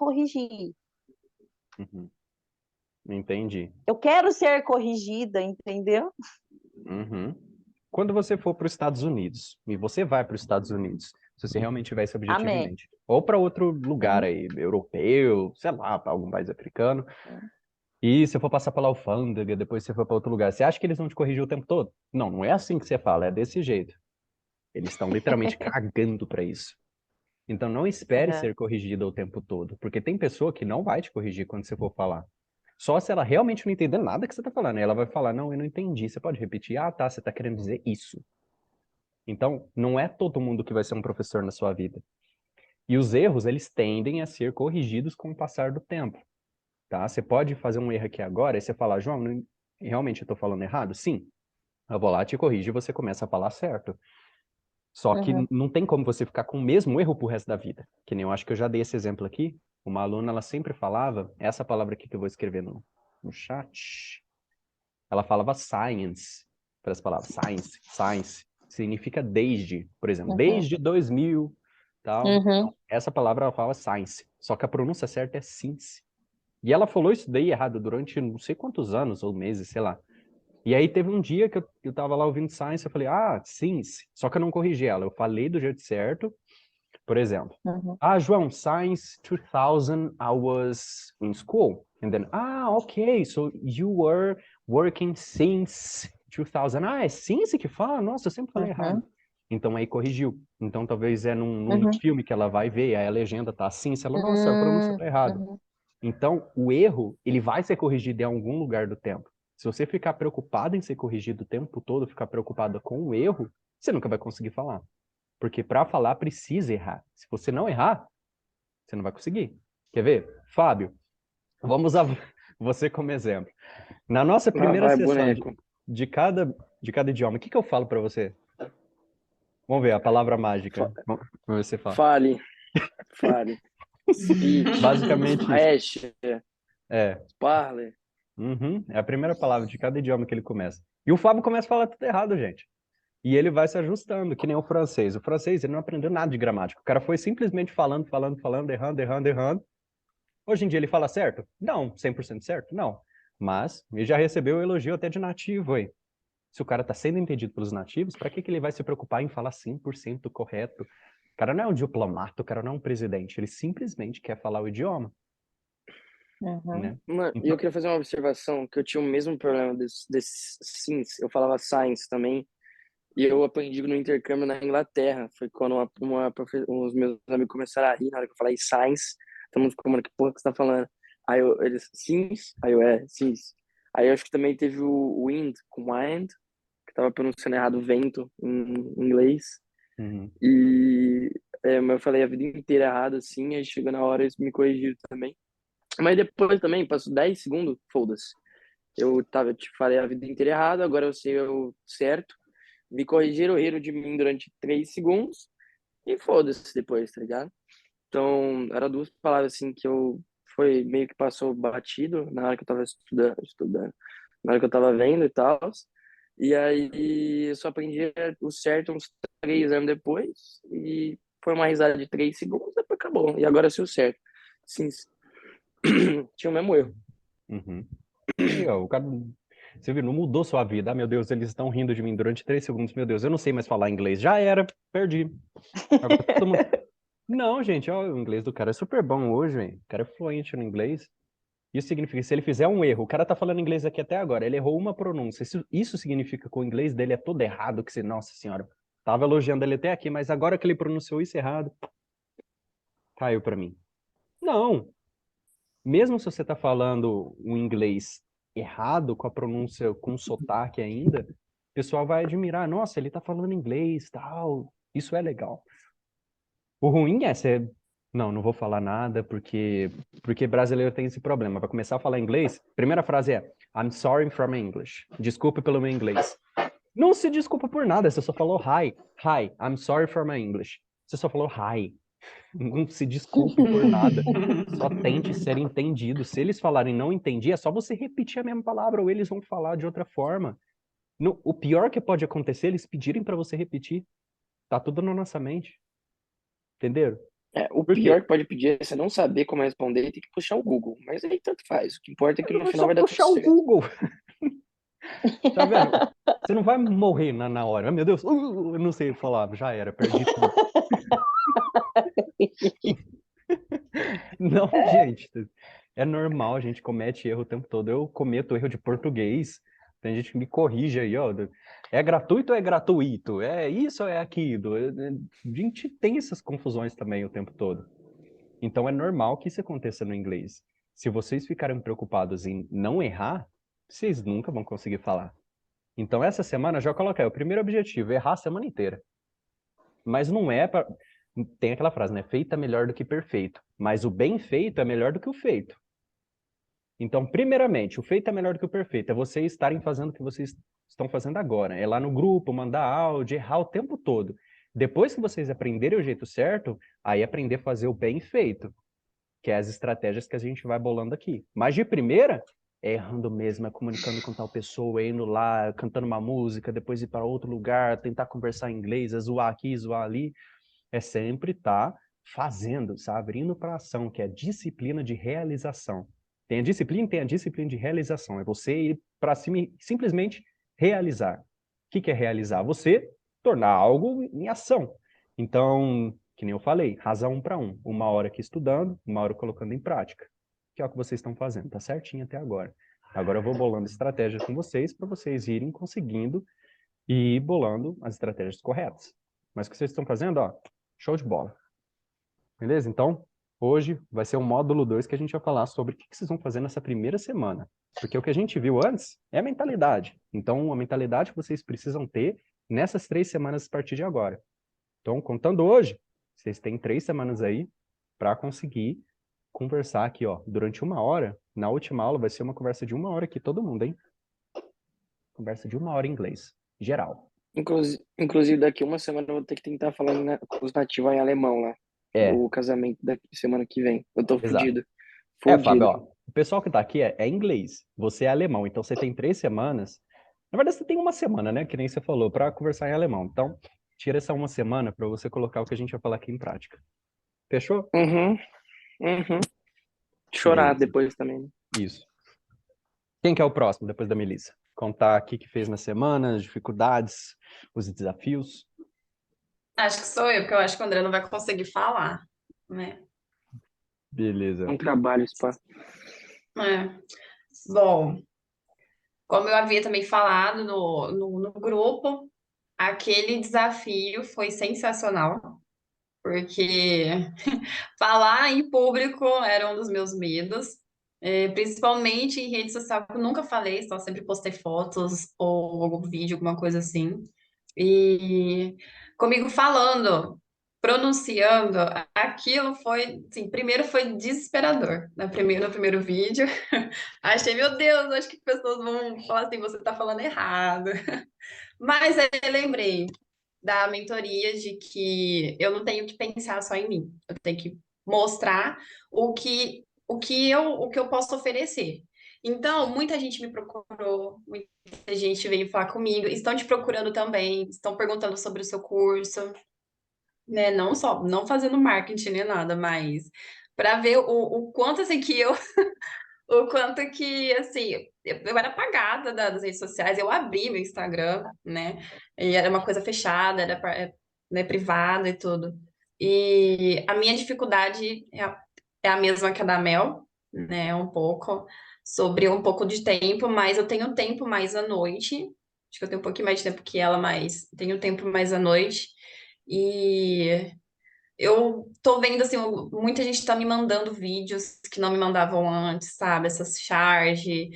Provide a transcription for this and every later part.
corrigir. Uhum. Entendi. Eu quero ser corrigida, entendeu? Uhum. Quando você for para os Estados Unidos, e você vai para os Estados Unidos, se você realmente tiver esse objetivo em Amém. mente, ou para outro lugar Uhum. aí, europeu, sei lá, para algum país africano, e você for passar pela alfândega, depois você for para outro lugar, você acha que eles vão te corrigir o tempo todo? Não, não é assim que você fala, é desse jeito. Eles estão literalmente cagando para isso. Então não espere Uhum. ser corrigido o tempo todo, porque tem pessoa que não vai te corrigir quando você for falar. Só se ela realmente não entender nada que você está falando. Ela vai falar, não, eu não entendi. Você pode repetir? Ah, tá, você está querendo dizer isso. Então, não é todo mundo que vai ser um professor na sua vida. E os erros, eles tendem a ser corrigidos com o passar do tempo, tá? Você pode fazer um erro aqui agora e você falar, João, realmente eu estou falando errado? Sim. Eu vou lá, te corrijo e você começa a falar certo. Só que Uhum. não tem como você ficar com o mesmo erro pro resto da vida. Que nem eu acho que eu já dei esse exemplo aqui. Uma aluna, ela sempre falava, essa palavra aqui que eu vou escrever no chat, ela falava science, para as palavras science, significa desde, por exemplo, Uhum. desde 2000, tal. Uhum. Então, essa palavra ela fala science, só que a pronúncia certa é since. E ela falou isso daí errado durante não sei quantos anos ou meses, sei lá. E aí teve um dia que eu tava lá ouvindo Science, eu falei, ah, Since. Só que eu não corrigi ela, eu falei do jeito certo. Por exemplo, Uhum. ah, João, Science 2000, I was in school. And then, okay, so you were working since 2000. Ah, é Since que fala? Nossa, eu sempre falei errado. Uhum. Então aí corrigiu. Então talvez é num Uhum. filme que ela vai ver, aí a legenda tá Since, ela, nossa, a pronúncia Uhum. tá errada. Uhum. Então, o erro, ele vai ser corrigido em algum lugar do tempo. Se você ficar preocupado em ser corrigido o tempo todo, ficar preocupado com o erro, você nunca vai conseguir falar. Porque para falar precisa errar. Se você não errar, você não vai conseguir. Quer ver? Fábio, vamos a você como exemplo. Na nossa Lá primeira vai, sessão boneco. de cada idioma, o que que eu falo para você? Vamos ver a palavra mágica. Fa- Vamos ver se você fala. Fale, fale. Speech, Basicamente isso. splash, É. parle. Uhum, é a primeira palavra de cada idioma que ele começa. E o Fábio começa a falar tudo errado, gente. E ele vai se ajustando, que nem o francês. O francês, ele não aprendeu nada de gramática. O cara foi simplesmente falando, errando. Hoje em dia ele fala certo? Não. 100% certo? Não. Mas ele já recebeu elogio até de nativo aí. Se o cara tá sendo entendido pelos nativos, para que que ele vai se preocupar em falar 100% correto? O cara não é um diplomata, o cara não é um presidente. Ele simplesmente quer falar o idioma, Uhum. né? Mano, e eu Então, queria fazer uma observação, que eu tinha o mesmo problema desse science, eu falava science também, e eu aprendi no intercâmbio na Inglaterra. Foi quando os meus amigos começaram a rir na hora que eu falei science. Todo mundo ficou, mano, que porra que você tá falando? Eles, science? Aí eu, science. Aí eu acho que também teve o wind, com wind, que tava pronunciando errado vento em inglês. uhum, E mas eu falei a vida inteira errado, assim, aí chegou na hora eles me corrigiram também. Mas depois também, passou 10 segundos, foda-se. Eu te falei a vida inteira errado, agora eu sei o certo. Me corrigiram, riram de mim durante 3 segundos e foda-se depois, tá ligado? Então, eram duas palavras assim que eu foi meio que passou batido na hora que eu tava estudando, na hora que eu tava vendo e tal. E aí eu só aprendi o certo uns 3 anos depois e foi uma risada de 3 segundos, depois acabou. E agora eu sei o certo. Sim, tinha o mesmo erro. uhum. Aí, ó, o cara, você viu, não mudou sua vida. Ah, meu Deus, eles estão rindo de mim durante 3 segundos. Meu Deus, eu não sei mais falar inglês. Já era, perdi. Agora todo mundo. Não, gente, ó, o inglês do cara é super bom hoje, hein? O cara é fluente no inglês. Isso significa que se ele fizer um erro, o cara tá falando inglês aqui até agora, ele errou uma pronúncia. Isso significa que o inglês dele é todo errado, que você, nossa senhora, tava elogiando ele até aqui, mas agora que ele pronunciou isso errado, caiu pra mim. Não, mesmo se você tá falando um inglês errado, com a pronúncia com sotaque ainda, o pessoal vai admirar, nossa, ele tá falando inglês, tal, isso é legal. O ruim é você, não vou falar nada porque brasileiro tem esse problema. Vai começar a falar inglês, primeira frase é I'm sorry for my English. Desculpe pelo meu inglês. Não se desculpa por nada, você só falou hi, I'm sorry for my English. Você só falou hi. Não se desculpe por nada. Só tente ser entendido. Se eles falarem não entendi, é só você repetir a mesma palavra ou eles vão falar de outra forma. O pior que pode acontecer é eles pedirem para você repetir. Tá tudo na nossa mente. Entenderam? O Por quê? pior que pode pedir é você não saber como responder e ter que puxar o Google. Mas aí tanto faz. O que importa é que no É final só vai dar tudo puxar o certo. Google, tá vendo? Você não vai morrer na hora. Ah, meu Deus, eu não sei falar, já era, perdi tudo. Não, gente, é normal, a gente comete erro o tempo todo. Eu cometo erro de português. Tem gente que me corrige aí, ó. É gratuito ou é gratuito? É isso ou é aquilo? A gente tem essas confusões também o tempo todo. Então é normal que isso aconteça no inglês. Se vocês ficarem preocupados em não errar, vocês nunca vão conseguir falar. Então essa semana já coloquei o primeiro objetivo, errar a semana inteira. Mas não é para. Tem aquela frase, né? Feito é melhor do que perfeito. Mas o bem feito é melhor do que o feito. Então, primeiramente, o feito é melhor do que o perfeito. É vocês estarem fazendo o que vocês estão fazendo agora. É lá no grupo, mandar áudio, errar o tempo todo. Depois que vocês aprenderem o jeito certo, aí aprender a fazer o bem feito, que é as estratégias que a gente vai bolando aqui. Mas de primeira, é errando mesmo, é comunicando com tal pessoa, é indo lá, cantando uma música, depois ir para outro lugar, tentar conversar em inglês, é zoar aqui, zoar ali. É sempre estar fazendo, sabe? Abrindo para ação, que é disciplina de realização. Tem a disciplina e tem a disciplina de realização. É você ir para cima e simplesmente realizar. O que é realizar? Você tornar algo em ação. Então, que nem eu falei, razão 1 para 1. 1 hora aqui estudando, 1 hora colocando em prática. Que é o que vocês estão fazendo. Tá certinho até agora. Agora eu vou bolando estratégias com vocês para vocês irem conseguindo e ir bolando as estratégias corretas. Mas o que vocês estão fazendo, ó, show de bola. Beleza? Então, hoje vai ser o módulo 2 que a gente vai falar sobre o que vocês vão fazer nessa primeira semana. Porque o que a gente viu antes é a mentalidade. Então, a mentalidade que vocês precisam ter nessas 3 semanas a partir de agora. Então, contando hoje, vocês têm 3 semanas aí para conseguir conversar aqui, ó, durante 1 hora. Na última aula vai ser uma conversa de 1 hora aqui, todo mundo, hein? Conversa de 1 hora em inglês, geral. Inclusive, daqui uma semana eu vou ter que tentar falar com os nativos em alemão lá. É, O casamento daqui semana que vem. Eu tô exato. fudido. Fábio, Fudido. ó, o pessoal que tá aqui é inglês, você é alemão, então você tem 3 semanas. Na verdade, você tem 1 semana, né? Que nem você falou, para conversar em alemão. Então, tira essa 1 semana para você colocar o que a gente vai falar aqui em prática. Fechou? Uhum, uhum. Chorar Beleza. depois também, né? Isso. Quem que é o próximo, depois da Melissa? Contar aqui o que fez na semana, as dificuldades, os desafios. Acho que sou eu, porque eu acho que o André não vai conseguir falar, né? Beleza. Um trabalho, spa. É. Bom, como eu havia também falado no grupo, aquele desafio foi sensacional, porque falar em público era um dos meus medos, principalmente em rede social, que eu nunca falei, só sempre postei fotos ou algum vídeo, alguma coisa assim. E comigo falando, pronunciando, aquilo foi, assim, primeiro foi desesperador, no primeiro vídeo. Achei, meu Deus, acho que pessoas vão falar assim, você tá falando errado. Mas aí eu lembrei da mentoria de que eu não tenho que pensar só em mim, eu tenho que mostrar o que eu posso oferecer. Então, muita gente me procurou, muita gente veio falar comigo, estão te procurando também, estão perguntando sobre o seu curso, né? Não só, não fazendo marketing nem nada, mas para ver o quanto assim que eu o quanto que, assim, eu era apagada das redes sociais, eu abri meu Instagram, né? E era uma coisa fechada, era né, privada e tudo. E a minha dificuldade é a mesma que a da Mel, né? Um pouco, sobre um pouco de tempo, mas eu tenho tempo mais à noite. Acho que eu tenho um pouquinho mais de tempo que ela, mas tenho tempo mais à noite. E eu tô vendo, assim, muita gente tá me mandando vídeos que não me mandavam antes, sabe? Essas charge.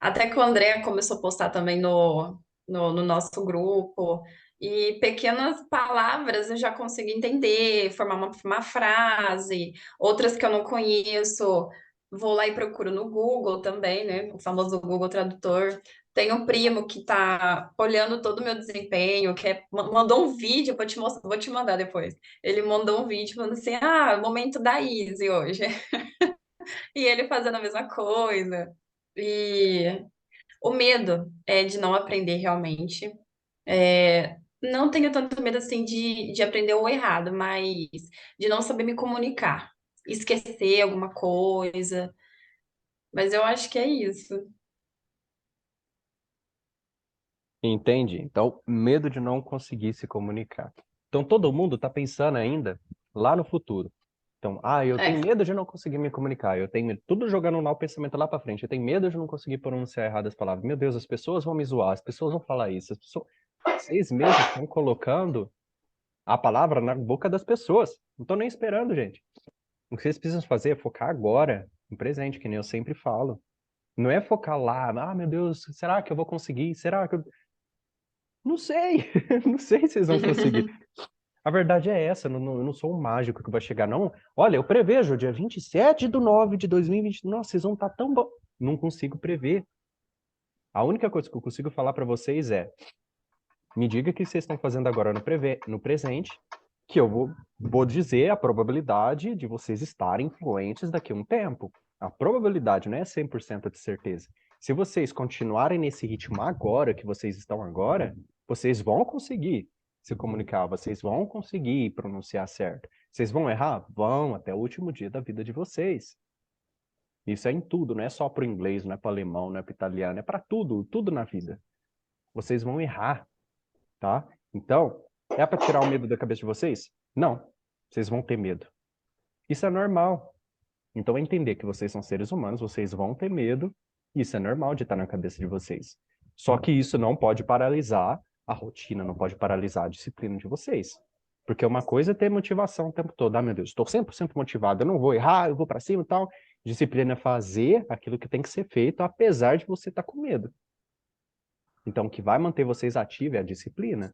Até que o André começou a postar também no nosso grupo. E pequenas palavras eu já consigo entender, formar uma frase. Outras que eu não conheço, vou lá e procuro no Google também, né? O famoso Google Tradutor. Tenho um primo que tá olhando todo o meu desempenho, mandou um vídeo, vou te mostrar, vou te mandar depois. Ele mandou um vídeo falando assim: ah, momento da Easy hoje. E ele fazendo a mesma coisa. E o medo é de não aprender realmente. não tenho tanto medo assim de aprender o errado, mas de não saber me comunicar, esquecer alguma coisa. Mas eu acho que é isso. Entende? Então, medo de não conseguir se comunicar. Então, todo mundo está pensando ainda lá no futuro. Então, eu tenho É. medo de não conseguir me comunicar. Eu tenho medo, tudo jogando lá o pensamento lá para frente. Eu tenho medo de não conseguir pronunciar errado as palavras. Meu Deus, as pessoas vão me zoar, as pessoas vão falar isso. As pessoas... Vocês mesmos estão colocando a palavra na boca das pessoas. Não estão nem esperando, gente. O que vocês precisam fazer é focar agora, no presente, que nem eu sempre falo. Não é focar lá, meu Deus, será que eu vou conseguir? Será que eu... Não sei, não sei se vocês vão conseguir. A verdade é essa, eu não sou um mágico que vai chegar, não. Olha, eu prevejo, dia 27/9/2020, nossa, vocês vão estar tão bom. Não consigo prever. A única coisa que eu consigo falar para vocês é, me diga o que vocês estão fazendo agora no presente, que eu vou dizer a probabilidade de vocês estarem influentes daqui a um tempo. A probabilidade não é 100% de certeza. Se vocês continuarem nesse ritmo agora, que vocês estão agora, vocês vão conseguir se comunicar, vocês vão conseguir pronunciar certo. Vocês vão errar? Vão, até o último dia da vida de vocês. Isso é em tudo, não é só para o inglês, não é para o alemão, não é para o italiano, é para tudo, tudo na vida. Vocês vão errar, tá? Então, é para tirar o medo da cabeça de vocês? Não. Vocês vão ter medo. Isso é normal. Então, é entender que vocês são seres humanos, vocês vão ter medo, isso é normal de estar na cabeça de vocês. Só que isso não pode paralisar a rotina, não pode paralisar a disciplina de vocês. Porque uma coisa é ter motivação o tempo todo. Meu Deus, estou 100% motivado, eu não vou errar, eu vou para cima e tal. Disciplina é fazer aquilo que tem que ser feito, apesar de você estar com medo. Então, o que vai manter vocês ativos é a disciplina.